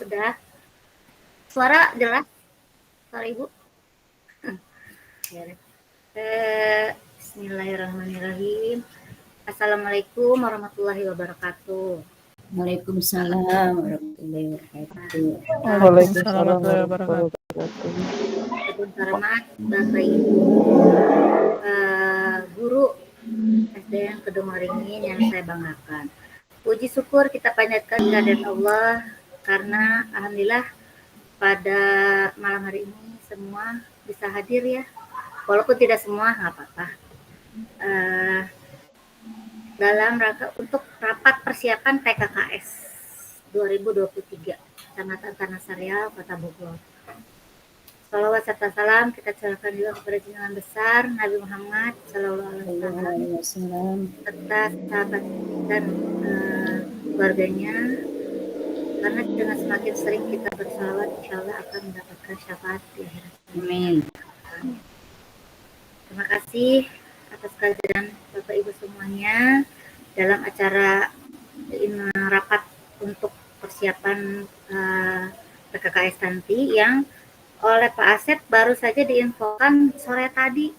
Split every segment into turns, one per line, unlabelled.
Sudah. Suara jelas? Suara Ibu? Bismillahirrahmanirrahim. Assalamualaikum warahmatullahi wabarakatuh.
Waalaikumsalam warahmatullahi wabarakatuh.
Waalaikumsalam warahmatullahi wabarakatuh.
Dengan hormat Bapak Ibu guru SDN Kedung Waringin yang saya banggakan. Puji syukur kita panjatkan kehadirat Allah karena alhamdulillah pada malam hari ini semua bisa hadir ya. Walaupun tidak semua nggak apa-apa. Dalam rangka untuk rapat persiapan PKKS 2023 Kecamatan Tanah Sarial, Kota Bogor. Salawat serta salam kita curahkan juga kepada junjungan besar Nabi Muhammad SAW serta sahabat dan keluarganya, karena dengan semakin sering kita bersalawat insya Allah akan mendapatkan syafaat di akhirat.
Amin.
Terima kasih atas kehadiran Bapak Ibu semuanya dalam acara rapat untuk persiapan PKKS nanti yang oleh Pak Asep baru saja diinfokan sore tadi.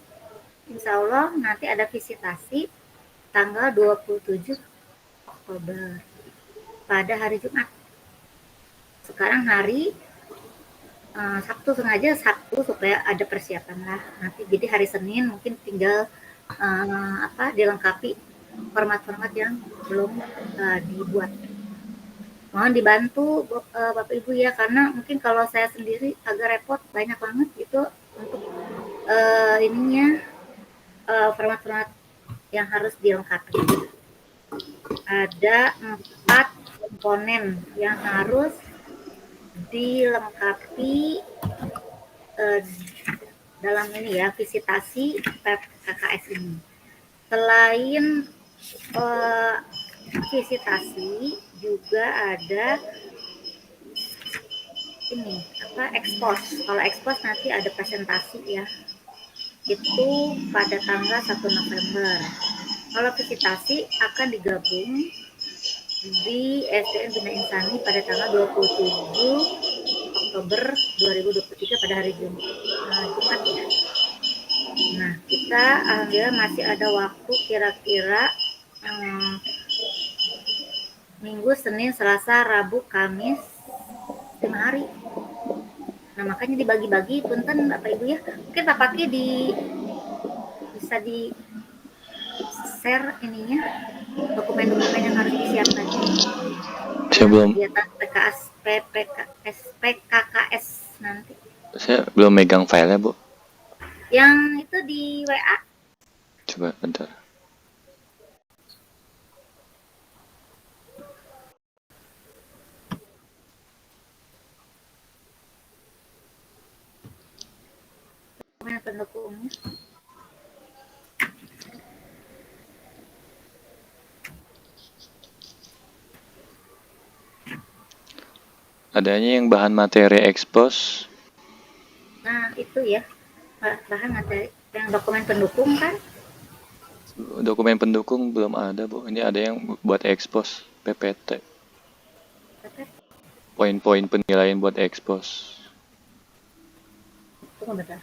Insya Allah nanti ada visitasi tanggal 27 Oktober pada hari Jumat. Sekarang hari Sabtu, sengaja Sabtu supaya ada persiapan lah nanti. Jadi hari Senin mungkin tinggal dilengkapi format-format yang belum dibuat. Mohon dibantu Bapak Ibu ya, karena mungkin kalau saya sendiri agak repot, banyak banget gitu untuk format-format yang harus dilengkapi. Ada 4 komponen yang harus dilengkapi dalam ini ya, visitasi PKKS ini. Selain visitasi juga ada ini ekspos. Kalau ekspos nanti ada presentasi ya, itu pada tanggal 1 November. Kalau visitasi akan digabung di SDN Bina Insani pada tanggal 27 Oktober 2023 pada hari Jumat ya. Nah, kita alhamdulillah masih ada waktu kira-kira Minggu, Senin, Selasa, Rabu, Kamis, 5 hari. Nah, makanya dibagi-bagi, punten Bapak Ibu ya. Mungkin Bapaknya bisa di share ininya, dokumen-dokumen yang harus disiapkan.
Sebelum
kegiatan PKKS nanti.
saya belum megang filenya, Bu.
Yang itu di WA.
Coba bentar.
Dokumen pendukungnya.
Adanya yang bahan materi ekspos.
Nah, itu ya. Bahan materi yang dokumen pendukung kan?
Dokumen pendukung belum ada, Bu. Ini ada yang buat ekspos PPT. Poin-poin penilaian buat ekspos.
Tunggu bentar.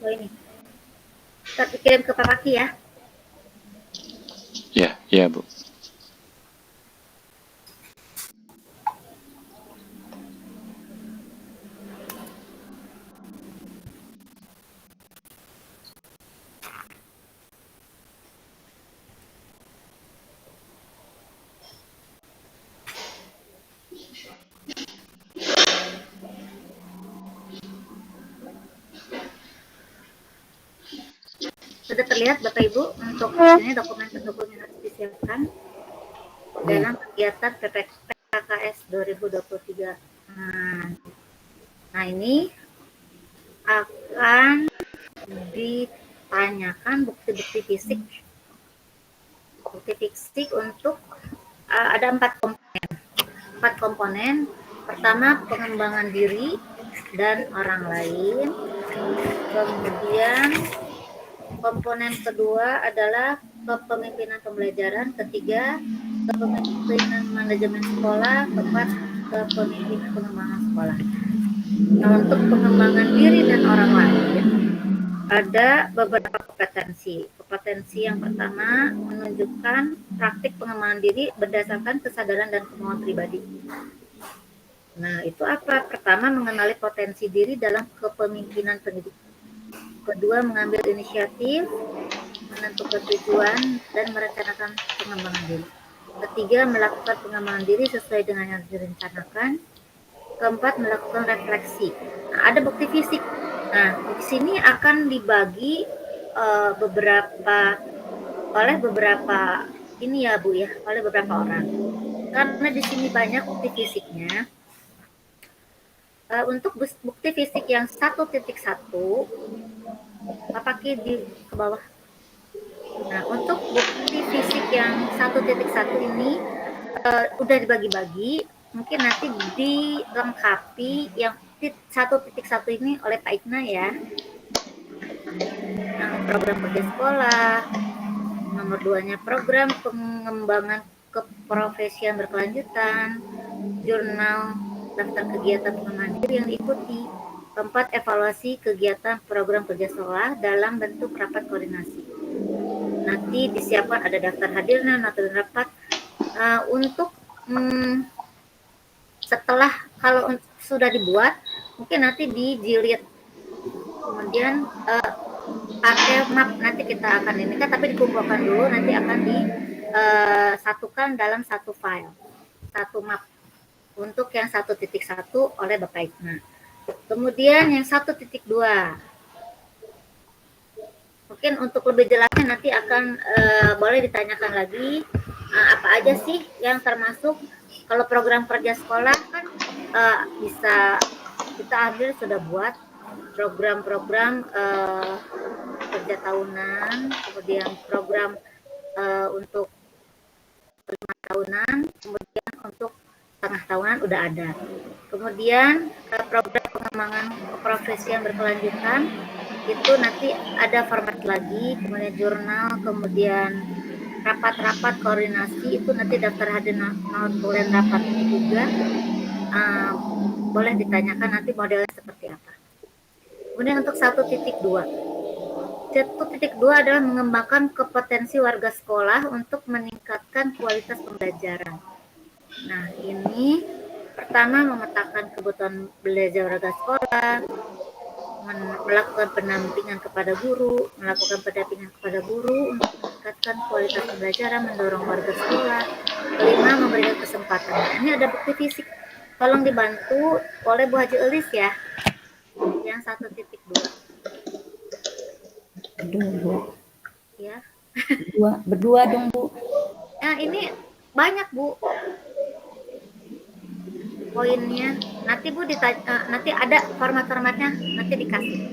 Oh ini. Kita kirim ke Pak Paki ya.
Ya, ya Bu.
Sudah terlihat Bapak Ibu untuk ini dokumen pendukung yang harus disiapkan dalam kegiatan PKKS 2023. Nah ini akan ditanyakan bukti-bukti fisik. Bukti fisik untuk ada 4 komponen. Pertama, pengembangan diri dan orang lain. Kemudian komponen kedua adalah kepemimpinan pembelajaran. Ketiga, kepemimpinan manajemen sekolah. Keempat, kepemimpinan pengembangan sekolah. Nah, untuk pengembangan diri dan orang lain ada beberapa kompetensi. Kompetensi yang pertama menunjukkan praktik pengembangan diri berdasarkan kesadaran dan kemauan pribadi. Nah, itu apa? Pertama, mengenali potensi diri dalam kepemimpinan pendidik. Kedua, mengambil inisiatif, menentukan tujuan, dan merencanakan pengembangan diri. Ketiga, melakukan pengembangan diri sesuai dengan yang direncanakan. Keempat, melakukan refleksi. Nah, ada bukti fisik. Nah, di sini akan dibagi oleh beberapa ini ya Bu ya, oleh beberapa orang. Karena di sini banyak bukti fisiknya. Untuk bukti fisik yang 1.1, Pak Paki di ke bawah. Nah, untuk bukti fisik yang 1.1 ini udah dibagi-bagi, mungkin nanti dilengkapi yang 1.1 ini oleh Pak Ikna ya. Nah, program kerja sekolah. Nomor 2-nya program pengembangan keprofesian berkelanjutan, jurnal daftar kegiatan pengembangan diri yang diikuti. Keempat, evaluasi kegiatan program kerja sekolah dalam bentuk rapat koordinasi. Nanti disiapkan ada daftar hadir dan rapat untuk setelah kalau sudah dibuat mungkin nanti dijilid, kemudian pakai map nanti kita akan ini kan, tapi dikumpulkan dulu nanti akan disatukan dalam satu file, satu map untuk yang 1.1 oleh Bapak Ikna. Kemudian yang 1.2 mungkin untuk lebih jelasnya nanti akan boleh ditanyakan lagi apa aja sih yang termasuk. Kalau program kerja sekolah kan bisa kita ambil sudah buat program-program kerja tahunan, kemudian program untuk 5 tahunan, kemudian untuk setengah tahunan udah ada. Kemudian program pengembangan keprofesian berkelanjutan itu nanti ada format lagi, kemudian jurnal, kemudian rapat-rapat koordinasi itu nanti daftar hadir bulan rapatnya juga boleh ditanyakan nanti modelnya seperti apa. Kemudian untuk 1.2 adalah mengembangkan kompetensi warga sekolah untuk meningkatkan kualitas pembelajaran. Nah, ini pertama memetakan kebutuhan belajar warga sekolah, melakukan pendampingan kepada guru untuk meningkatkan kualitas pembelajaran, mendorong warga sekolah. Kelima, memberikan kesempatan. Nah, ini ada bukti fisik. Tolong dibantu oleh Bu Haji Elis ya. Yang 1.2.
Aduh, Bu.
Ya.
Berdua dong, Bu.
Nah, ini banyak, Bu. Poinnya. Nanti Bu nanti ada format-formatnya, nanti dikasih.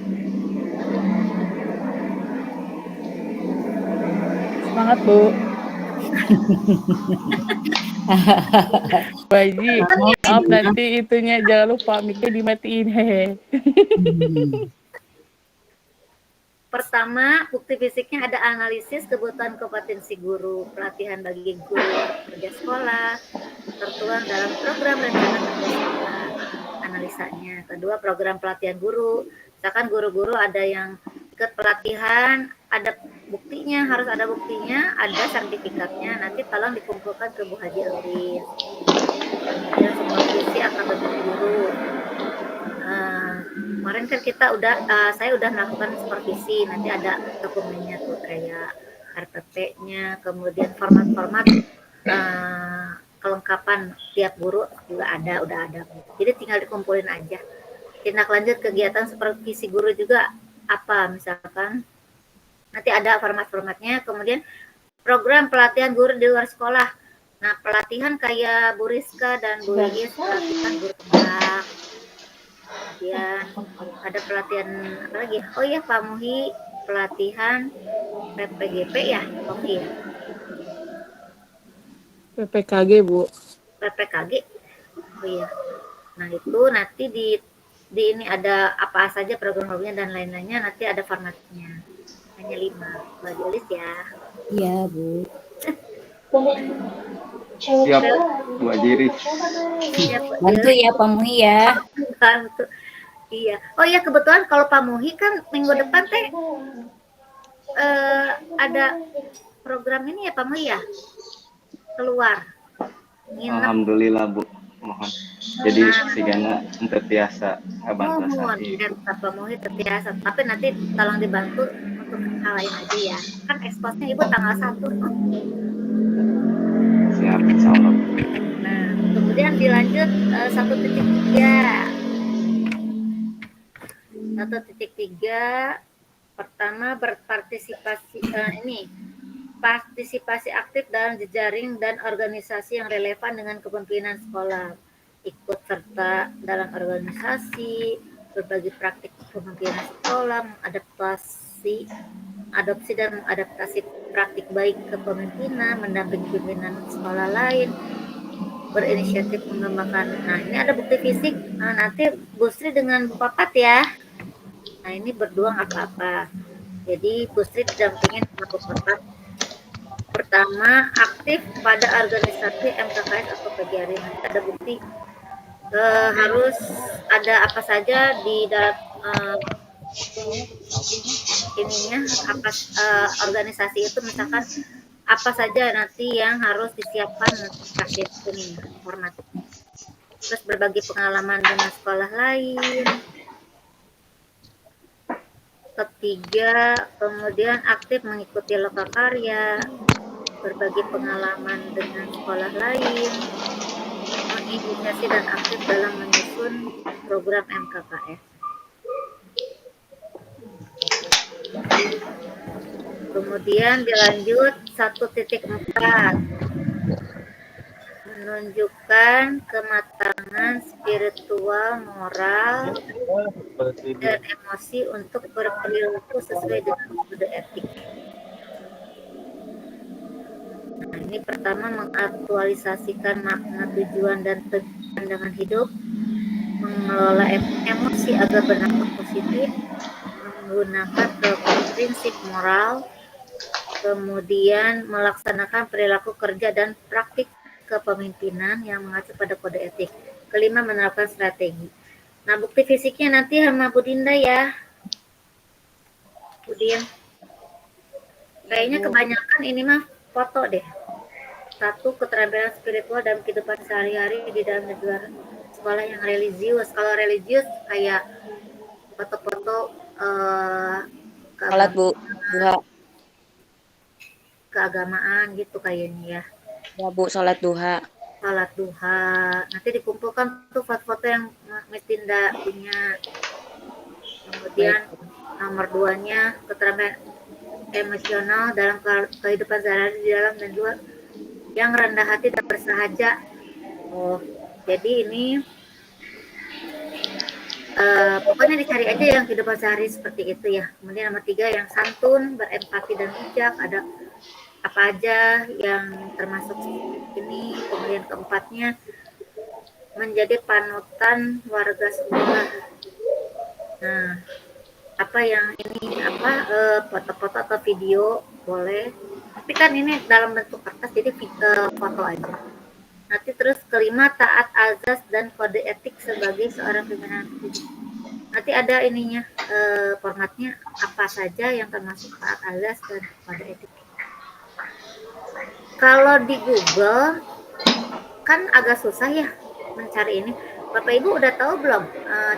Semangat, Bu. Bu Haji, maaf nanti itunya jangan lupa mic-nya dimatiin, hehe.
Pertama, bukti fisiknya ada analisis kebutuhan kompetensi guru, pelatihan bagi guru kerja sekolah, tertuang dalam program rencana kerja sekolah, analisanya. Kedua, program pelatihan guru, misalkan guru-guru ada yang ikut pelatihan, ada buktinya, harus ada buktinya, ada sertifikatnya, nanti tolong dikumpulkan ke Bu Haji Elis. Kemudian supervisi akademik guru. Kemarin kan saya udah melakukan supervisi, nanti ada dokumennya tuh kayak RPP-nya, kemudian format-format kelengkapan tiap guru juga udah ada. Jadi tinggal dikumpulin aja. Tindak lanjut kegiatan supervisi guru juga apa, misalkan nanti ada format-formatnya. Kemudian program pelatihan guru di luar sekolah. Nah, pelatihan kayak Bu Rizka dan Bu Iis, pelatihan guru tembak. Kemudian ada pelatihan apa lagi? Oh iya, Pak Muhi, pelatihan PPGP ya, Pak Muhi ya?
PPKG, Bu.
PPKG. Oh iya. Nah, itu nanti di ini ada apa saja program-programnya dan lain-lainnya, nanti ada formatnya. Hanya 5. Bagi Elis ya.
Iya, Bu.
Siap, Bu Ajiris.
Siap, Bu
Bantu
Elis.
ya Pak Muhi ya.
Bantu. Iya. Oh iya, kebetulan kalau Pak Muhi kan minggu depan ada program ini ya Pak Muhi ya? Keluar. Nginep.
Alhamdulillah Bu, mohon. Jadi sigana untuk biasa
Mohon
abantasai.
kan Pak Muhi terbiasa, tapi nanti tolong dibantu untuk hal lain aja ya. Kan eksposnya Ibu tanggal 1.
Siap, insyaallah.
Nah, kemudian dilanjut 1.3. 1.3 pertama berpartisipasi partisipasi aktif dalam jejaring dan organisasi yang relevan dengan kepemimpinan sekolah, ikut serta dalam organisasi, berbagi praktik kepemimpinan sekolah, adopsi dan mengadaptasi praktik baik kepemimpinan, mendampingi pimpinan sekolah lain, berinisiatif mengembangkan. Nah, ini ada bukti fisik. Nah, nanti Bu Sri dengan Bu Papat ya. Nah, ini berdua nggak apa-apa. Jadi Bu Sri didampingin sama Bu Papat. Pertama, aktif pada organisasi MKKS atau PGRI. Nanti ada bukti harus ada apa saja di dalam organisasi itu, misalkan apa saja nanti yang harus disiapkan kasih ini format. Terus berbagi pengalaman dengan sekolah lain. Ketiga, kemudian aktif mengikuti lokakarya, berbagi pengalaman dengan sekolah lain, menginisiasi dan aktif dalam menyusun program MKKS. Kemudian dilanjut 1.4, menunjukkan kematangan spiritual, moral, dan emosi untuk berperilaku sesuai dengan kode etik. Nah, ini pertama mengaktualisasikan makna, tujuan, dan pandangan hidup, mengelola emosi agar berdampak positif, menggunakan prinsip moral, kemudian melaksanakan perilaku kerja dan praktik kepemimpinan yang mengacu pada kode etik. Kelima, menerapkan strategi. Nah, bukti fisiknya nanti sama Bu Dinda ya. Bu Din. Kayaknya kebanyakan ini mah foto deh. 1, keterampilan spiritual dalam kehidupan sehari-hari di dalam dan luar sekolah yang religius. Kalau religius kayak foto-foto
Salat Bu, duha.
Keagamaan gitu kayaknya ya.
Ya Bu, salat duha.
Salat duha. Nanti dikumpulkan tuh foto-foto yang Miss Dinda punya. Kemudian nomor 2-nya keterampilan emosional dalam kehidupan sehari-hari di dalam dan luar yang rendah hati dan bersahaja. Oh, jadi ini pokoknya dicari aja yang kehidupan sehari seperti itu ya. Kemudian nomor 3 yang santun, berempati dan bijak, ada apa aja yang termasuk ini. Kemudian keempatnya menjadi panutan warga sekolah. Nah, apa yang ini foto-foto atau video boleh, tapi kan ini dalam bentuk kertas jadi foto aja. Nanti terus kelima, taat azas dan kode etik sebagai seorang pimpinan. Nanti ada ininya, formatnya apa saja yang termasuk taat azas dan pada etik. Kalau di Google kan agak susah ya mencari ini. Bapak Ibu udah tahu belum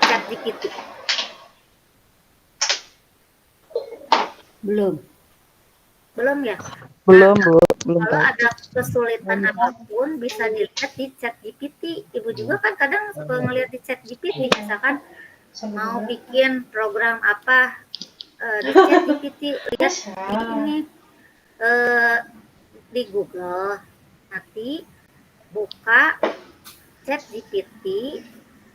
ChatGPT?
Belum.
Belum ya?
Belum, Bu. Belum
Kalau
tahu.
ada kesulitan apapun bisa dilihat di ChatGPT. Ibu juga kan kadang suka ngeliat di ChatGPT, misalkan mau bikin program apa di ChatGPT, lihat di ini di Google, nanti buka ChatGPT,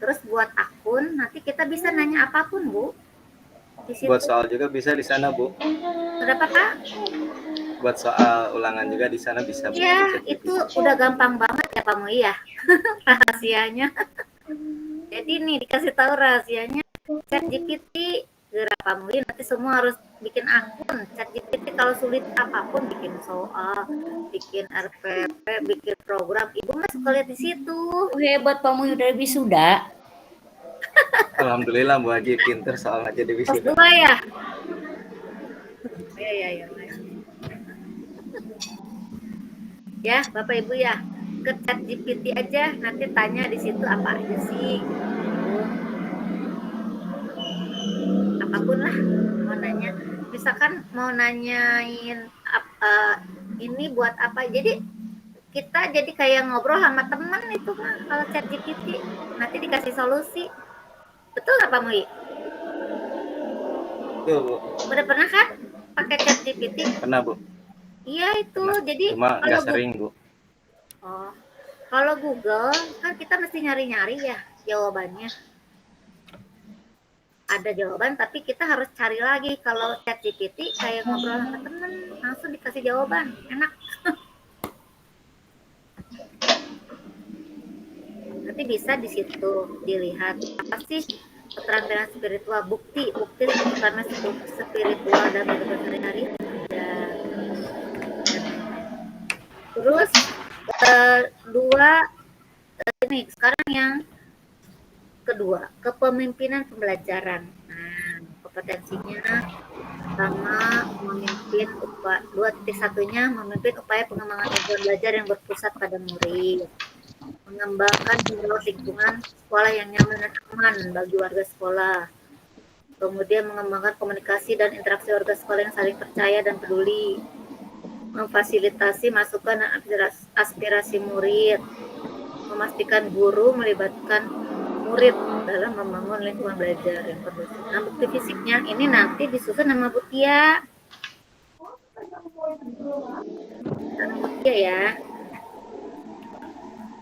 terus buat akun, nanti kita bisa nanya apapun, Bu. Di situ.
Buat soal juga bisa di sana, Bu.
Kenapa, Kak?
Buat soal ulangan juga di sana bisa, Bu.
Ya, itu udah gampang banget ya, Pak Moi ya. Rahasianya. Jadi nih dikasih tahu rahasianya ChatGPT, gerak Pak Moi, nanti semua harus bikin akun ChatGPT. Kalau sulit apapun, bikin soal, bikin RPP, bikin program, Ibu nggak suka lihat di situ.
Hebat Pak Muy udah wisuda.
Alhamdulillah Bu Haji pinter soal aja di
Kelas
wisuda.
2 ya? Ya. Ya, Bapak Ibu ya, ke ChatGPT aja, nanti tanya di situ apa aja sih. Apapun lah mau nanya. Misalkan mau nanyain ini buat apa. Jadi kita jadi kayak ngobrol sama teman itu mah kalau ChatGPT, nanti dikasih solusi. Betul nggak Pak Mui?
Tuh, Bu.
Udah pernah kan pakai ChatGPT?
Pernah, Bu.
Iya itu.
Pernah.
Jadi
Cuma nggak sering, Bu.
Oh, kalau Google kan kita mesti nyari-nyari ya jawabannya. Ada jawaban tapi kita harus cari lagi. Kalau ChatGPT kayak ngobrol sama temen, langsung dikasih jawaban, enak. Nanti bisa di situ dilihat apa sih keterampilan spiritual, bukti karena spiritual dan kehidupan sehari-hari. Terus ini sekarang yang kedua, kepemimpinan pembelajaran. Nah, kompetensinya pertama memimpin 2.1-nya memimpin upaya pengembangan lingkungan belajar yang berpusat pada murid. Mengembangkan lingkungan sekolah yang nyaman dan aman bagi warga sekolah. Kemudian mengembangkan komunikasi dan interaksi warga sekolah yang saling percaya dan peduli. Memfasilitasi masukan dan aspirasi murid. Memastikan guru melibatkan murid dalam membangun lingkungan belajar yang kondusif. Nah, bukti fisiknya ini nanti disusun sama Bu Tia. Bu Tia ya.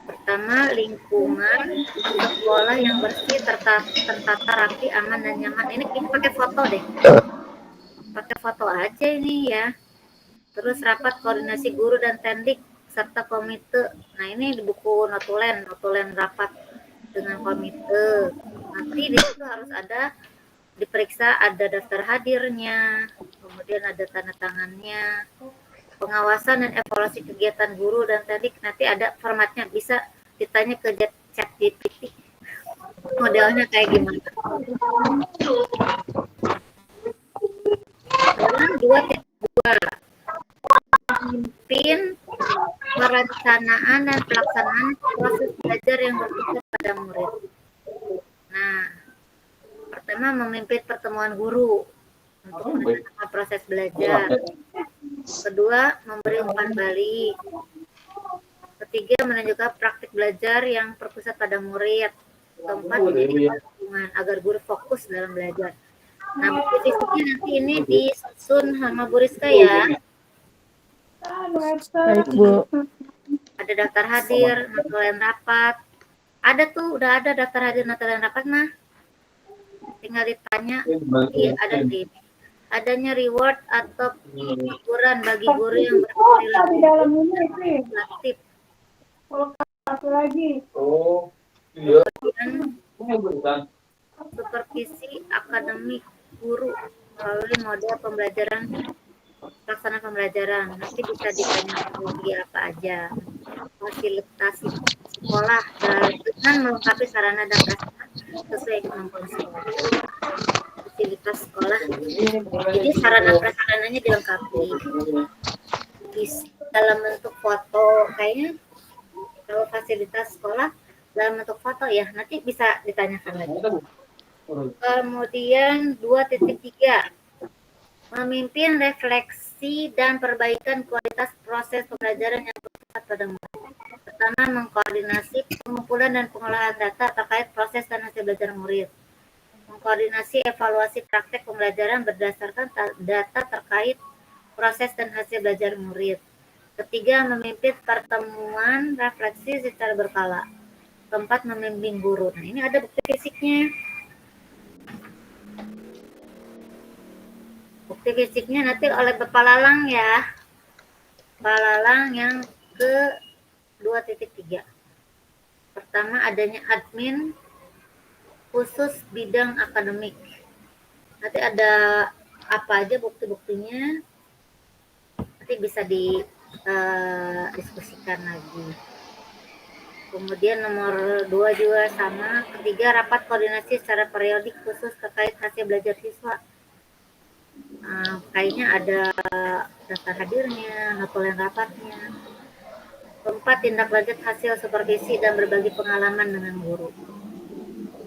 Pertama, lingkungan sekolah yang bersih, tertata rapi, aman dan nyaman. Ini pakai foto deh. Pakai foto aja ini ya. Terus rapat koordinasi guru dan tendik serta komite. Nah, ini di buku notulen rapat dengan komite. Nanti di situ harus ada diperiksa, ada daftar hadirnya, kemudian ada tanda tangannya, pengawasan dan evaluasi kegiatan guru dan tendik. Nanti ada formatnya, bisa ditanya ke ChatGPT modelnya kayak gimana. Dalam 2.2 memimpin perencanaan dan pelaksanaan proses belajar yang berpusat pada murid. Nah, pertama memimpin pertemuan guru untuk merencanakan proses belajar. Kedua, memberi umpan balik. Ketiga, menunjukkan praktik belajar yang berpusat pada murid. Keempat, menjadi lingkungan agar guru fokus dalam belajar. Nah, bukti fisiknya nanti ini disusun sama Bu Rizka ya.
Baik, Bu.
Ada daftar hadir, notulen rapat. Ada tuh, udah ada daftar hadir notulen rapat mah. Tinggal ditanya. Iya, ada di sini. Adanya reward atau teguran bagi guru yang berperilaku aktif. Kemudian supervisi akademik guru melalui model pembelajaran, pelaksanaan pembelajaran. Nanti bisa ditanya lagi apa aja. Fasilitasi sekolah dengan melengkapi sarana dan prasarana sesuai kemampuan sekolah. fasilitas sekolah. Jadi sarana prasarananya dilengkapi. Bisa dalam bentuk foto, kayaknya kalau fasilitas sekolah dalam bentuk foto ya, nanti bisa ditanyakan lagi. Kemudian 2.3, memimpin refleksi dan perbaikan kualitas proses pembelajaran yang berpusat pada murid. Pertama, mengkoordinasi pengumpulan dan pengolahan data terkait proses dan hasil belajar murid. Mengkoordinasi evaluasi praktek pembelajaran berdasarkan data terkait proses dan hasil belajar murid. Ketiga, memimpin pertemuan refleksi secara berkala. Keempat, membimbing guru. Nah, ini ada bukti fisiknya. Bukti fisiknya nanti oleh Bapak Lalang ya. Bapak Lalang yang ke 2.3. Pertama, adanya admin khusus bidang akademik. Nanti ada apa aja bukti-buktinya, nanti bisa diskusikan lagi. Kemudian nomor 2 juga sama. Ketiga, rapat koordinasi secara periodik khusus terkait hasil belajar siswa. Kayaknya ada daftar hadirnya, notulen rapatnya. Keempat, tindak lanjut hasil supervisi dan berbagi pengalaman dengan guru.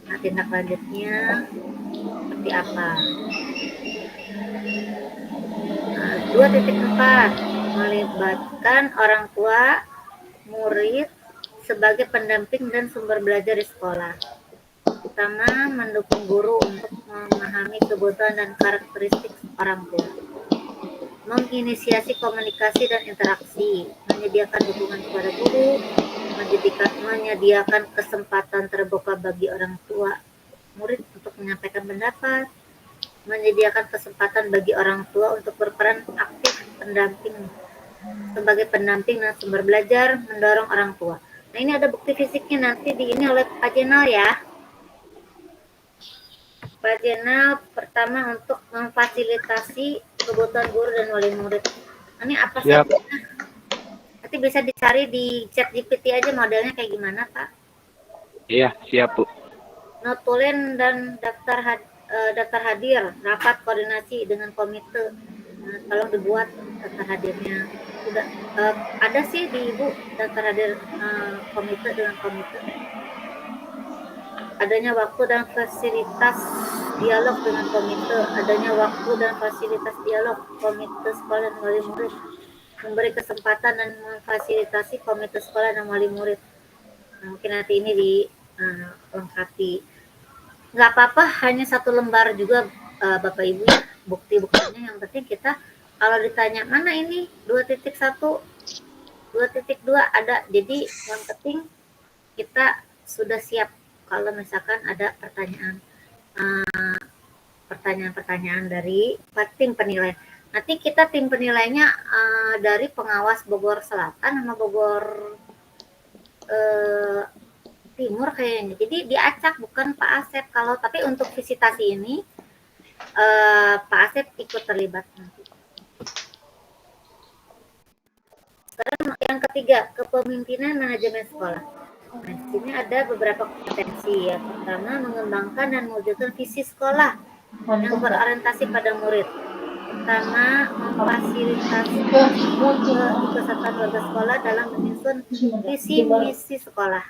Nah, tindak lanjutnya seperti apa? 2.4, melibatkan orang tua murid sebagai pendamping dan sumber belajar di sekolah. Pertama, mendukung guru untuk memahami kebutuhan dan karakteristik orang tua. Menginisiasi komunikasi dan interaksi, menyediakan dukungan kepada guru, menyediakan kesempatan terbuka bagi orang tua murid untuk menyampaikan pendapat, menyediakan kesempatan bagi orang tua untuk berperan aktif sebagai pendamping dan sumber belajar, mendorong orang tua. Nah, ini ada bukti fisiknya nanti di ini oleh Pak Jenal ya. Pak Jenal pertama untuk memfasilitasi kebutuhan guru dan wali murid. Ini apa saja? Nanti bisa dicari di chat GPT aja modelnya kayak gimana, Pak?
Iya, siap, Bu.
Notulen dan daftar hadir, rapat koordinasi dengan komite. Nah, tolong dibuat daftar hadirnya. Sudah ada sih di Ibu daftar hadir komite dengan komite. Adanya waktu dan fasilitas dialog dengan komite, adanya waktu dan fasilitas dialog komite sekolah dan wali murid, memberi kesempatan dan memfasilitasi komite sekolah dan wali murid. Nah, mungkin nanti ini dilengkapi. Nggak apa-apa, hanya 1 lembar juga Bapak Ibu ya, bukti-buktinya. Yang penting kita kalau ditanya mana ini 2.1, 2.2 ada. Jadi yang penting kita sudah siap kalau misalkan ada pertanyaan dari tim penilai. Nanti kita tim penilainya dari pengawas Bogor Selatan sama Bogor Timur kayaknya. Jadi diacak bukan Pak Asep. Tapi untuk visitasi ini Pak Asep ikut terlibat nanti. Sekarang yang ketiga, kepemimpinan manajemen sekolah. Nah, di sini ada beberapa kompetensi ya. Pertama, mengembangkan dan mewujudkan visi sekolah yang berorientasi pada murid. Pertama, memfasilitasi keikutsertaan warga sekolah dalam menyusun visi misi sekolah.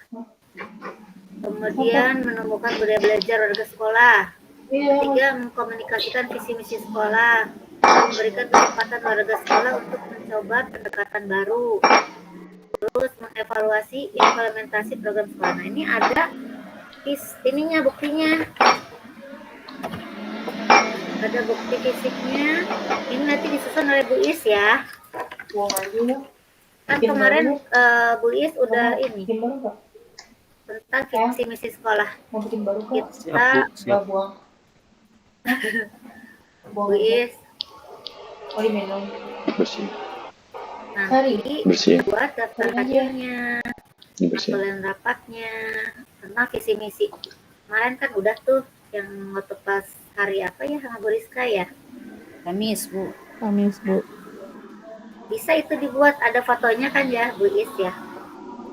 Kemudian, menemukan budaya belajar warga sekolah. Ketiga, mengkomunikasikan visi misi sekolah, memberikan kesempatan warga sekolah untuk mencoba pendekatan baru. Terus mengevaluasi implementasi program sekolah. Nah, ini ada buktinya. Ada bukti fisiknya. Ini nanti disusun oleh Bu Is ya. Kan kemarin Bu Is udah ini tentang visi misi sekolah. Kita Bu Is
Bersih.
nanti
Bersih.
buat daftar hadirnya, notulen rapatnya tentang visi misi. Kemarin kan udah tuh yang waktu pas hari apa ya sama Bu Rizka ya?
Kamis, Bu.
Kamis, Bu.
Bisa itu dibuat, ada fotonya kan ya Bu Is ya?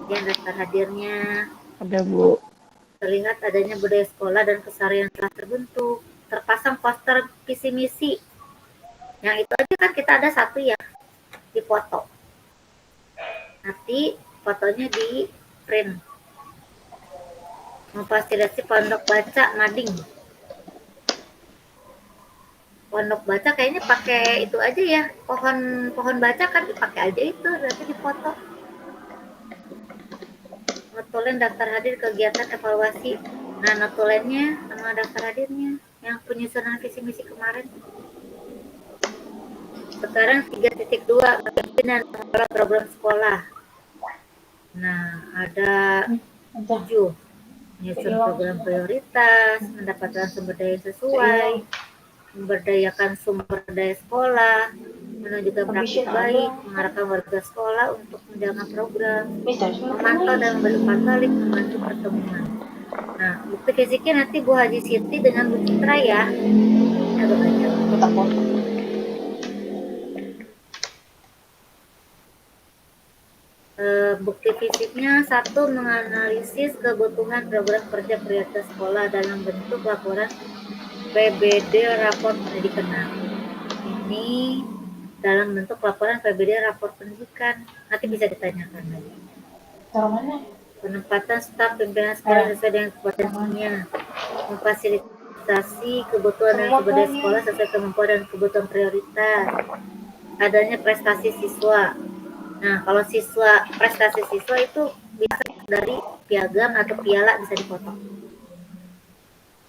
Yang daftar hadirnya.
Ada, Bu.
Terlihat adanya budaya sekolah dan keseharian telah terbentuk. terpasang poster visi misi. Yang itu aja kan kita ada satu ya, di foto. Nanti fotonya di print. Memfasilitasi pondok baca Mading. Pondok baca kayaknya pakai itu aja ya, pohon baca kan dipakai aja itu, berarti dipoto. Notulen daftar hadir kegiatan evaluasi. Nah, notulennya sama daftar hadirnya yang penyusunan visi misi kemarin. Sekarang 3.2 pimpinan mengelola program sekolah. Nah, ada 7. Menyusun program prioritas, mendapatkan sumber daya sesuai, memberdayakan sumber daya sekolah, menunjukkan praktik baik, mengarahkan warga sekolah untuk menjalankan program, memantau dan memberi umpan balik, membantu pertemuan. Nah, bukti fisiknya nanti Bu Haji Siti dengan Bu Citra ya. Agak banyak. Bukti fisiknya 1, menganalisis kebutuhan program kerja prioritas sekolah dalam bentuk laporan PBD rapor pendidikan. Nah, ini dalam bentuk laporan PBD rapor pendidikan, nanti bisa ditanyakan lagi. Penempatan staf pimpinan sekolah sesuai dengan kompetensinya, memfasilitasi kebutuhan dan sumber daya sekolah sesuai kemampuan dan kebutuhan prioritas, adanya prestasi siswa. Nah, kalau prestasi siswa itu bisa dari piagam atau piala bisa dipotong.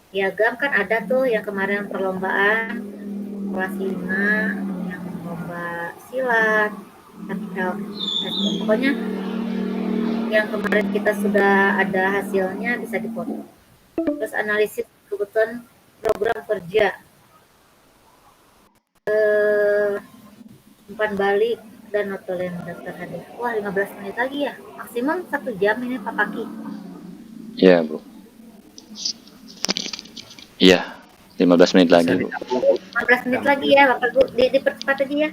Piagam kan ada tuh yang kemarin perlombaan kelas 5 yang lomba silat, pokoknya yang kemarin kita sudah ada hasilnya bisa dipotong. Terus analisis kebutuhan program kerja, umpan balik dan notulen daftar hadir. Wah, 15 menit lagi ya, maksimum 1 jam ini Pak Paki.
Iya, Bu. Iya, 15 menit lagi, Bu.
15 menit lagi ya, Bapak Bu, dipercepat aja ya.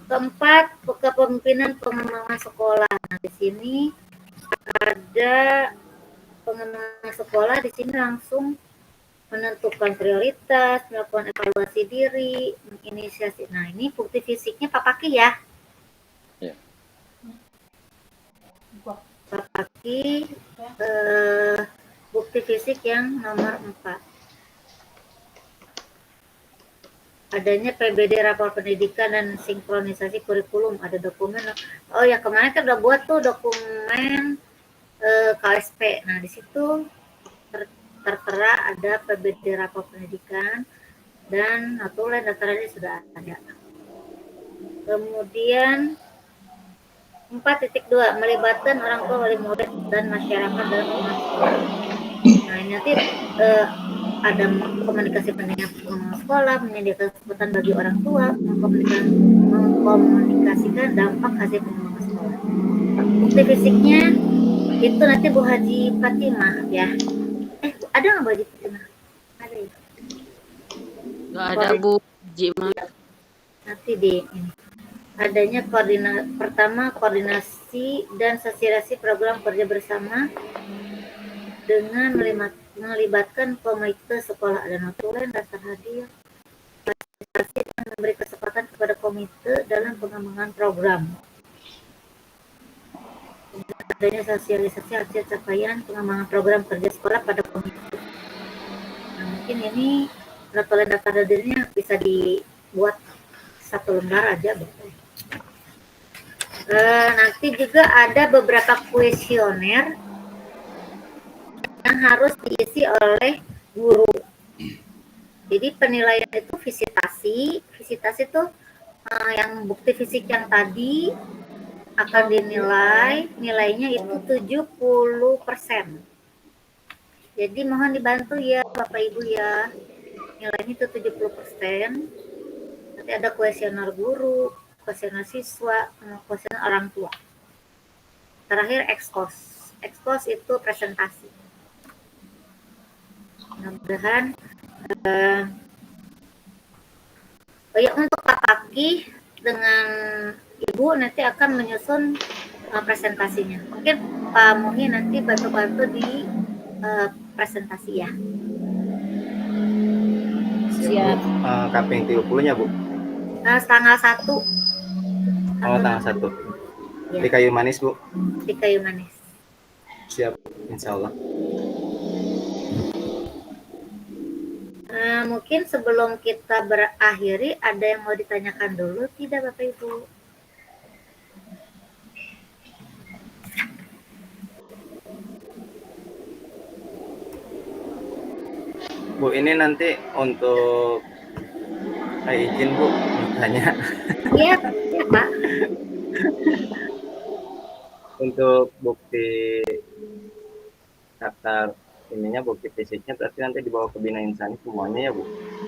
Keempat, kepemimpinan pengembangan sekolah. Nah, di sini ada pengembangan sekolah, di sini langsung menentukan prioritas, melakukan evaluasi diri, menginisiasi. Nah, ini bukti fisiknya Pak Paki ya.
Ya.
Pak Paki, bukti fisik yang nomor 4. Adanya PBD rapor pendidikan dan sinkronisasi kurikulum, ada dokumen. Oh ya, kemarin kan udah buat tuh dokumen KSP. Nah, di situ tertera ada PBD rapor pendidikan dan notulen daftar hadir sudah ada. Kemudian 4.2 melibatkan orang tua, wali murid dan masyarakat dalam pengembangan sekolah. Nah, ini nanti ada komunikasi pendengar sekolah, menyediakan kesempatan bagi orang tua, mengkomunikasikan dampak hasil pengembangan sekolah. Bukti fisiknya itu nanti Bu Haji Fatimah ya. Ada nggak Bu Haji Fatimah? Ada ya?
Nggak ada Bu Jima.
Nanti di ini. Adanya koordinasi dan sosialisasi program kerja bersama dengan melibatkan komite sekolah, ada notulen, daftar hadir, dan memberi kesempatan kepada komite dalam pengembangan program. Adanya sosialisasi hasil capaian pengembangan program kerja sekolah pada komite. Nah, mungkin ini notulen daftar hadirnya bisa dibuat 1 lembar aja betul. Nanti juga ada beberapa kuesioner yang harus diisi oleh guru. Jadi penilaian itu visitasi itu yang bukti fisik yang tadi akan dinilai, nilainya itu 70%. Jadi mohon dibantu ya Bapak Ibu ya, nilainya itu 70%. Nanti ada kuesioner guru, kuesioner siswa, kuesioner orang tua. Terakhir ekskos. Ekskos itu presentasi. Mudah-mudahan ya, untuk Pak Paki dengan Ibu nanti akan menyusun presentasinya. Mungkin Pak Muhi nanti bantu-bantu di presentasi ya.
Siap.
Kaping 30-nya, Bu.
Tanggal 1
Oh, tanggal 1.
Ya,
Di Kayu Manis, Bu.
di Kayu Manis.
Siap, insya Allah.
Mungkin sebelum kita berakhiri, ada yang mau ditanyakan dulu tidak Bapak Ibu?
Bu, ini nanti untuk izin, Bu, bertanya.
Iya, ya, Pak.
Untuk bukti daftar ininya, bukti fisiknya berarti nanti dibawa ke Bina Insani semuanya ya, Bu?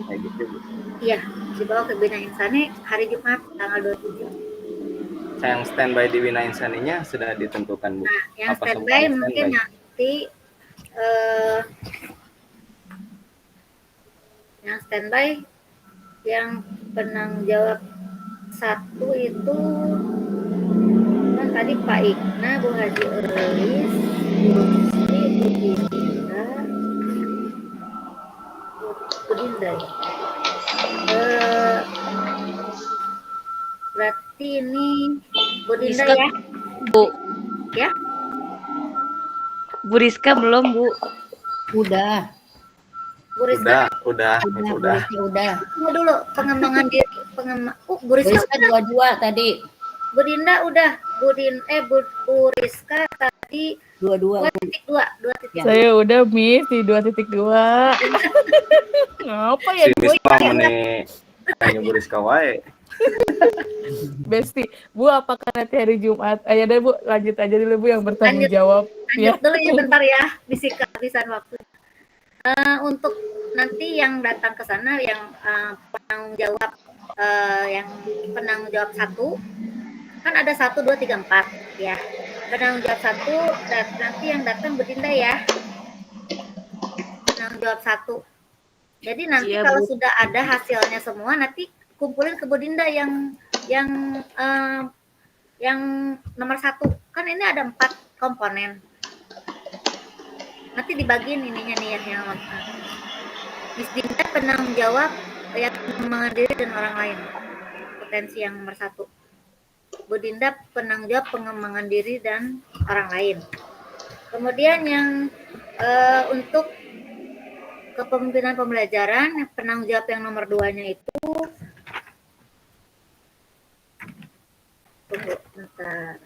Kayak gitu, Bu.
Iya, dibawa ke Bina Insani hari Jumat tanggal 27.
Yang standby di Bina Insaninya sudah ditentukan, Bu?
Nah, yang
Apa
standby
semuanya
mungkin
standby?
nanti yang standby yang penanggung jawab 1 itu kan tadi Pak Ikna, Bu Haji Elis, Bu Rizky, Bu Dinda, Bu Dinda ya. Berarti ini Bu Dinda
Rizka,
ya?
Bu.
Ya?
Bu Rizka belum, Bu.
Udah.
Bu Rizka
Udah.
Bu Rizka udah.
tunggu dulu, pengembangan diri, Bu
Bu
Rizka
Rizka 2 tadi.
Bu Dinda udah, Bu Rizka tadi
2.
2.2.
Ya.
Saya udah miss di 2.2. Ngapa ya
Si
gue?
Misma meni hanya Bu Rizka wae.
Besti, Bu, apakah nanti hari Jumat? Ayo deh, Bu, lanjut aja dulu, Bu, yang bertanggung jawab.
Lanjut dulu ya bentar ya, bisa kehabisan waktu. Untuk nanti yang datang ke sana yang penanggung jawab yang penanggung jawab 1 kan ada 1, 2, 3, 4 ya. Penanggung jawab 1 dan nanti yang datang Bu Dinda ya. Penanggung jawab 1. Jadi nanti
Iya,
kalau
Bu.
sudah ada hasilnya semua nanti kumpulin ke Bu Dinda yang nomor 1. Kan ini ada 4 komponen. Nanti dibagiin ininya nih ya yang Miss Dinda penanggung jawab yang pengembangan diri dan orang lain. Potensi yang nomor 1. Bu Dinda penanggung jawab pengembangan diri dan orang lain. Kemudian yang untuk kepemimpinan pembelajaran, penanggung jawab yang nomor 2-nya itu tunggu bentar.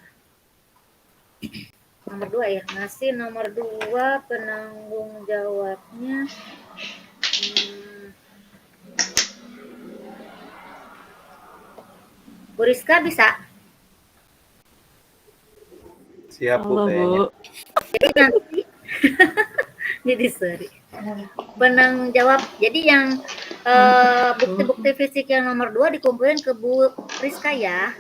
Nomor 2 ya, masih nomor 2 penanggung jawabnya Bu Rizka bisa?
Siap, Bu,
Halo, Bu.
kayaknya.
Jadi nanti jadi sorry. Penanggung jawab. Jadi yang bukti-bukti fisik yang nomor 2 dikumpulin ke Bu Rizka ya.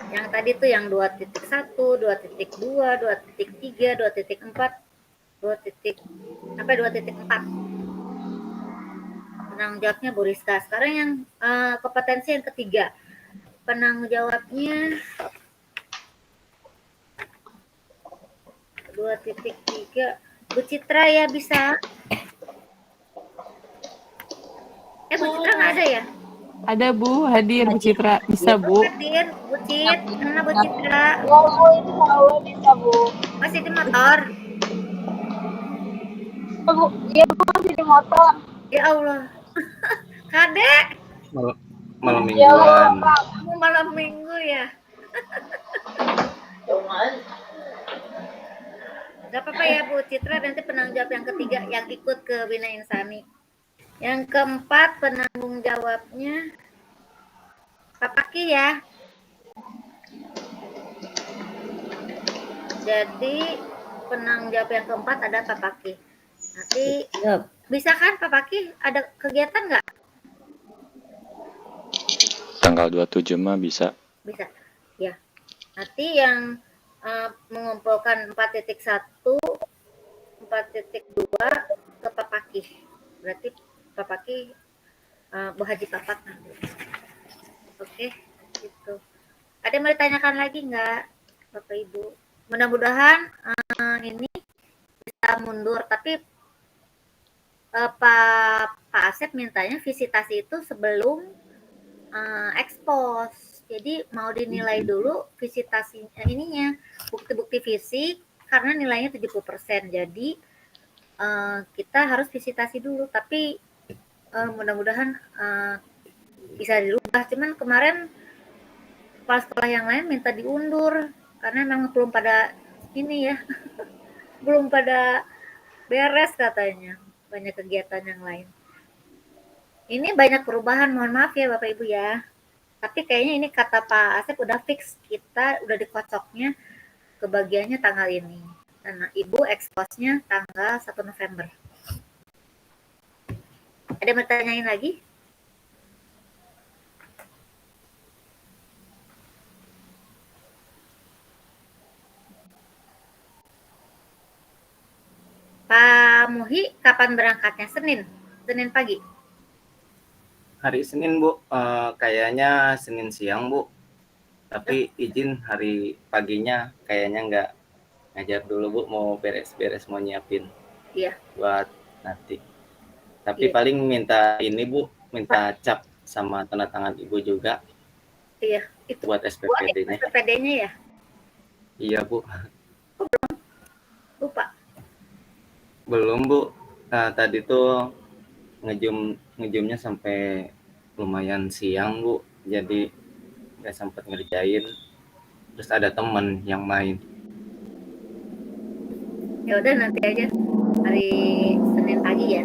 Yang tadi tuh yang 2.1, 2.2, 2.3, 2.4, 2.4. Penanggung jawabnya Bu Rizka. Sekarang yang kompetensi yang ketiga. Penanggung jawabnya 2.3. Bu Citra ya bisa? Bu Citra nggak ada ya?
Ada, Bu, hadir Bu Citra. Bisa, Bu.
Hadir, Bu Cit. Mana Bu Citra?
Ya, Bu, insya Allah bisa, Bu.
Masih di motor?
Ya, Bu, iya, Bu, masih di motor.
Ya Allah. Kadek,
Malam
Ya, Bu,
mingguan.
Pak.
kamu malam minggu ya? Gak apa-apa ya Bu Citra, nanti penanggung jawab yang ketiga yang ikut ke Bina Insani. Yang keempat penanggung jawabnya Pak Paki ya. Jadi penanggung jawab yang keempat ada Pak Paki. Nanti
Siap.
bisa kan Pak Paki ada kegiatan nggak?
Tanggal 27 mah bisa.
Bisa. Ya. Nanti yang mengumpulkan 4.1, 4.2 ke Pak Paki. Berarti Pak Paki Bu Haji Papak nanti. Oke, gitu. Ada yang mau ditanyakan lagi nggak, Bapak Ibu? Mudah-mudahan ini bisa mundur, tapi Pak Asep mintanya visitasi itu sebelum ekspos. Jadi mau dinilai dulu visitasi ininya, bukti-bukti fisik karena nilainya 70%. Jadi kita harus visitasi dulu, tapi mudah-mudahan bisa dirubah. Cuman kemarin kepala sekolah yang lain minta diundur karena memang belum pada ini ya, belum pada beres katanya, banyak kegiatan yang lain. Ini banyak perubahan, mohon maaf ya Bapak Ibu ya. Tapi kayaknya ini kata Pak Asep udah fix, kita udah dikocoknya kebagiannya tanggal ini. Karena Ibu eksposnya tanggal 1 November. Ada yang mau tanyain lagi? Pak Muhi, kapan berangkatnya? Senin pagi?
Hari Senin, Bu. Kayaknya Senin siang, Bu. Tapi izin hari paginya kayaknya nggak ngajar dulu, Bu. Mau beres-beres, mau nyiapin.
Iya.
Buat nanti. Tapi
Iya.
paling minta ini, Bu. Minta cap sama tanda tangan Ibu juga.
Iya. Itu
buat SPPD-nya.
SPPD-nya ya?
Iya, Bu.
Lupa.
Belum, Bu. Nah, tadi tuh ngejumnya sampai lumayan siang, Bu. Jadi nggak sempat ngerjain. Terus ada temen yang main.
Ya udah nanti aja hari Senin pagi ya.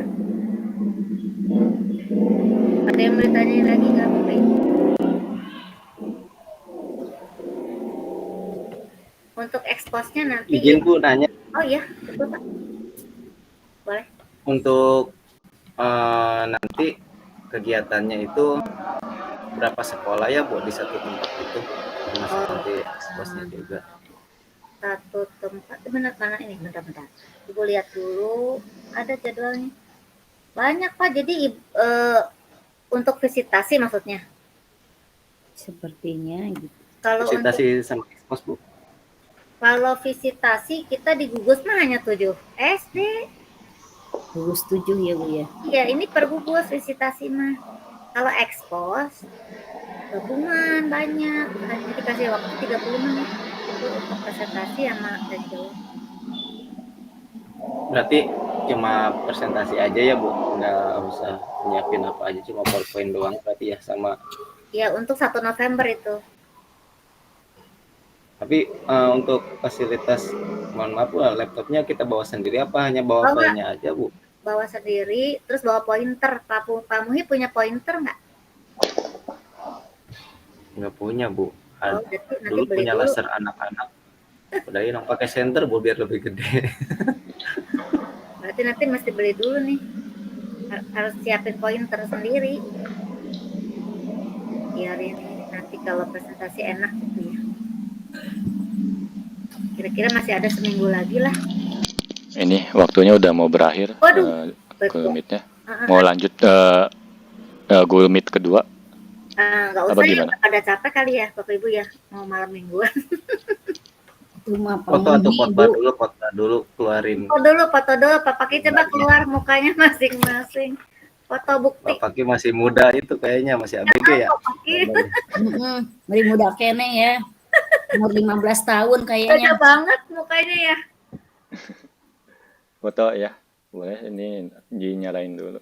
Ada yang mau ditanyain lagi nggak Bapak Ibu? Untuk eksposnya nanti.
Izin, Bu, nanya.
Oh iya, betul Pak. Boleh.
Untuk nanti kegiatannya itu berapa sekolah ya, Bu, di satu tempat itu? Termasuk nanti eksposnya juga.
Satu tempat, benar mana ini? Bentar. Ibu lihat dulu, ada jadwalnya. Banyak Pak, jadi untuk visitasi maksudnya?
Sepertinya gitu.
Kalau
visitasi sama ekspos, Bu?
Kalau visitasi kita di gugus mah hanya 7 SD.
Gugus 7 ya Bu ya?
Iya, ini per gugus visitasi mah. Kalau ekspos, gabungan banyak. Hanya dikasih waktu 30 menit itu untuk presentasi sama dan jawab.
Berarti cuma presentasi aja ya, Bu? Nggak usah nyiapin apa aja, cuma PowerPoint doang berarti ya sama.
Ya, untuk 1 November itu.
Tapi untuk fasilitas, mohon maaf, laptopnya kita bawa sendiri apa hanya bawa filenya aja, Bu?
Bawa sendiri, terus bawa pointer. Pak Muhi punya pointer nggak?
Nggak punya, Bu.
Nanti
Dulu punya laser anak-anak. Udah ini pakai senter, Bu, biar lebih gede.
Berarti nanti mesti beli dulu nih. Harus siapin pointer sendiri. Biar ini nanti kalau presentasi enak gitu ya. Kira-kira masih ada seminggu lagi lah.
Ini waktunya udah mau berakhir.
Waduh,
Google Meet-nya. Mau lanjut Google Meet kedua?
Nggak usah ya, pada capek kali ya Bapak Ibu ya, mau malam mingguan.
Foto dulu keluarin.
Foto dulu, Pak Paki coba keluar mukanya masing-masing. Foto bukti.
Pak Paki masih muda itu kayaknya, masih ABG ya.
Masih muda kene ya. Umur 15 tahun kayaknya.
Beda banget mukanya ya.
Foto ya, boleh. Ini dinyalain dulu.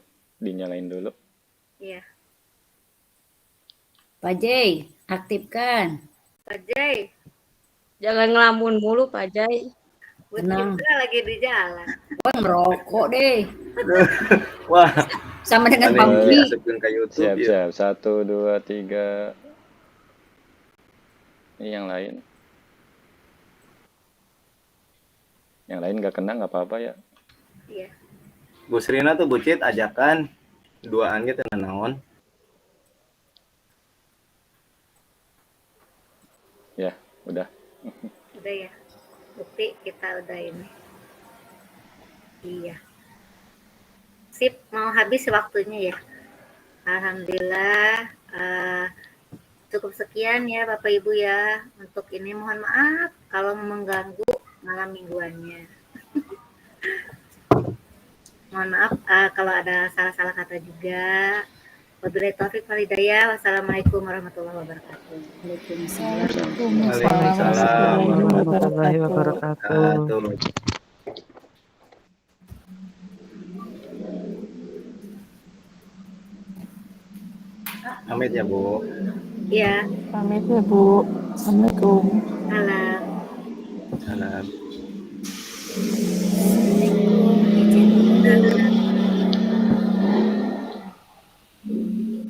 Iya.
Pak Jay, aktifkan.
Pak Jay.
Jangan ngelamun mulu, Pak Jay.
Tenang.
Kita lagi di jalan.
Wah, ngerokok deh.
Wah.
Sama dengan Pak Muhi.
Siap. 1, 2, 3. Ini yang lain. Yang lain nggak kena, nggak apa-apa ya.
Iya.
Bu Srina tuh bucit ajakan duaan gitu naon.
Ya, udah.
Udah ya. Bukti kita udah ini. Iya. Sip, mau habis waktunya ya. Alhamdulillah. Cukup sekian ya Bapak Ibu ya. Untuk ini mohon maaf kalau mengganggu malam mingguannya. Mohon maaf kalau ada salah-salah kata juga. Wabillahi taufiq wal hidayah. Wassalamualaikum warahmatullahi wabarakatuh.
Waalaikumsalam
warahmatullahi wabarakatuh.
wabarakatuh. Pamit ya Bu.
Ya,
Pamit ya Bu. Assalamualaikum.
salam.
Salam.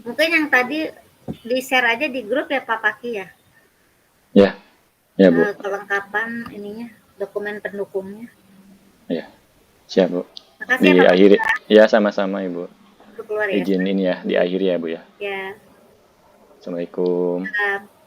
Mungkin yang tadi di-share aja di grup ya Pak Paki ya.
Ya, ya Bu.
Kelengkapan ininya, dokumen pendukungnya.
Ya, siap Bu.
Makasih ya Pak Paki.
Diakhiri. Ya, sama-sama Ibu.
Untuk keluar ya.
Izin ini ya, diakhiri ya Bu ya.
Ya.
Assalamualaikum.
Salam.